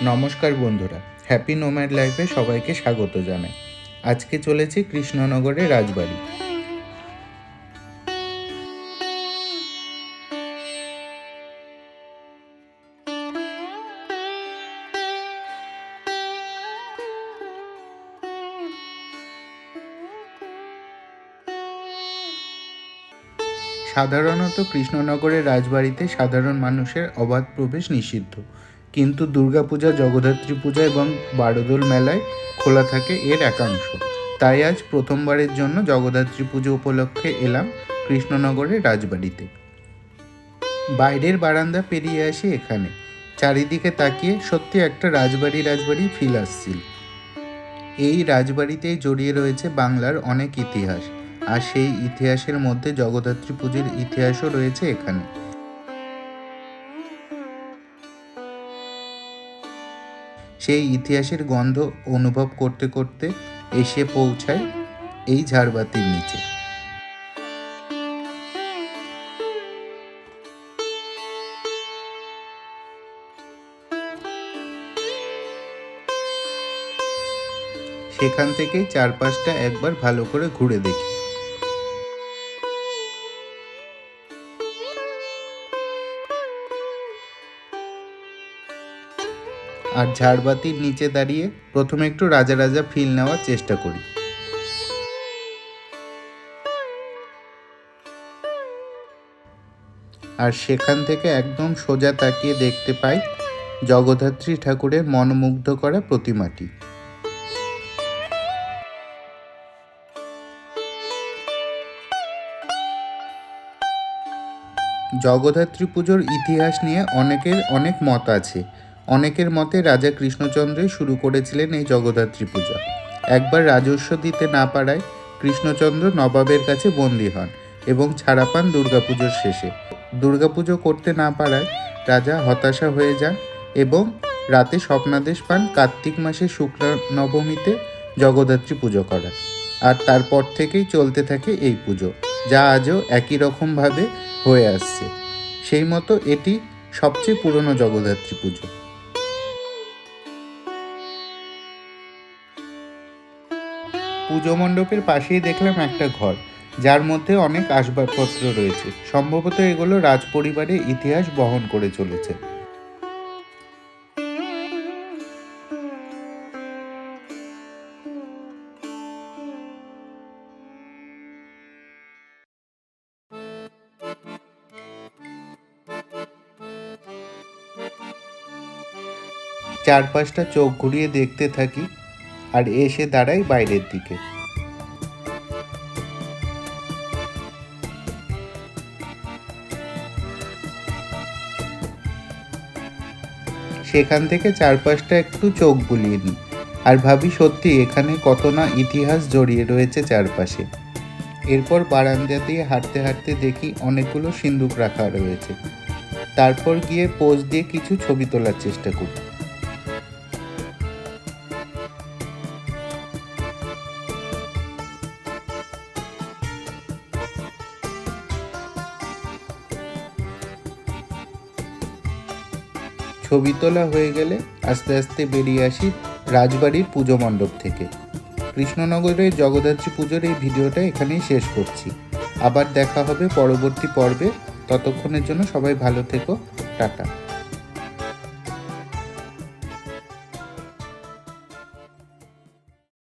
নমস্কার বন্ধুরা, happy nomad লাইফে সবাইকে স্বাগত জানাই। আজকে চলেছি কৃষ্ণনগরের রাজবাড়ি। সাধারণত কৃষ্ণনগরের রাজবাড়িতে সাধারণ মানুষের অবাধ প্রবেশ নিষিদ্ধ, কিন্তু দুর্গাপূজা, জগদ্ধাত্রী পূজা এবং বারোদোল মেলায় খোলা থাকে এর একাংশ। তাই আজ প্রথমবারের জন্য জগদ্ধাত্রী পুজো উপলক্ষে এলাম কৃষ্ণনগরের রাজবাড়িতে। বাইরের বারান্দা পেরিয়ে আসি এখানে। চারিদিকে তাকিয়ে সত্যি একটা রাজবাড়ি ফিল আসছিল। এই রাজবাড়িতেই জড়িয়ে রয়েছে বাংলার অনেক ইতিহাস, আর সেই ইতিহাসের মধ্যে জগদ্ধাত্রী পুজোর ইতিহাসও রয়েছে এখানে। সেই ইতিহাসের গন্ধ অনুভব করতে করতে এসে পৌঁছায় এই ঝাড়বাতির নিচে। সেখান থেকেই চারপাশটা একবার ভালো করে ঘুরে দেখি। আর ঝাড়বাতির নিচে দাঁড়িয়ে প্রথমে একটু রাজা রাজা ফিল নেওয়ার চেষ্টা করি। আর সেখান থেকে একদম সোজা তাকিয়ে দেখতে পাই জগদ্ধাত্রী ঠাকুরের মনোমুগ্ধ করা প্রতিমাটি। জগদ্ধাত্রী পুজোর ইতিহাস নিয়ে অনেকের অনেক মত আছে। অনেকের মতে রাজা কৃষ্ণচন্দ্রই শুরু করেছিলেন এই জগদ্ধাত্রী পূজা। একবার রাজস্ব দিতে না পারায় কৃষ্ণচন্দ্র নবাবের কাছে বন্দী হন এবং ছাড়া পান দুর্গাপুজোর শেষে। দুর্গাপুজো করতে না পারায় রাজা হতাশা হয়ে যান এবং রাতে স্বপ্নাদেশ পান কার্তিক মাসের শুক্লা নবমীতে জগদ্ধাত্রী পুজো করার। আর তারপর থেকেই চলতে থাকে এই পুজো, যা আজও একই রকমভাবে হয়ে আসছে। সেই মতো এটি সবচেয়ে পুরনো জগদ্ধাত্রী পুজো। পুজো মণ্ডপের পাশেই দেখলাম একটা ঘর, যার মধ্যে অনেক আসবাবপত্র রয়েছে। সম্ভবত এগুলো রাজপরিবারের ইতিহাস বহন করে চলেছে। চারপাশটা চোখ ঘুরিয়ে দেখতে থাকি আর এসে দাঁড়াই বাইরের দিকে। সেখান থেকে চারপাশটা একটু চোখ বুলিয়ে নিই আর ভাবি সত্যি এখানে কত না ইতিহাস জড়িয়ে রয়েছে চারপাশে। এরপর বারান্দা দিয়ে হাঁটতে হাঁটতে দেখি অনেকগুলো সিন্দুক রাখা রয়েছে। তারপর গিয়ে পোজ দিয়ে কিছু ছবি তোলার চেষ্টা করি। ছবি তোলা হয়ে গেলে আস্তে আস্তে বেরিয়ে আসি রাজবাড়ির পুজো মণ্ডপ থেকে। কৃষ্ণনগরের জগদ্ধাত্রী পুজোর এই ভিডিওটা এখানেই শেষ করছি। আবার দেখা হবে পরবর্তী পর্বে। ততক্ষণের জন্য সবাই ভালো থেকো। টাটা।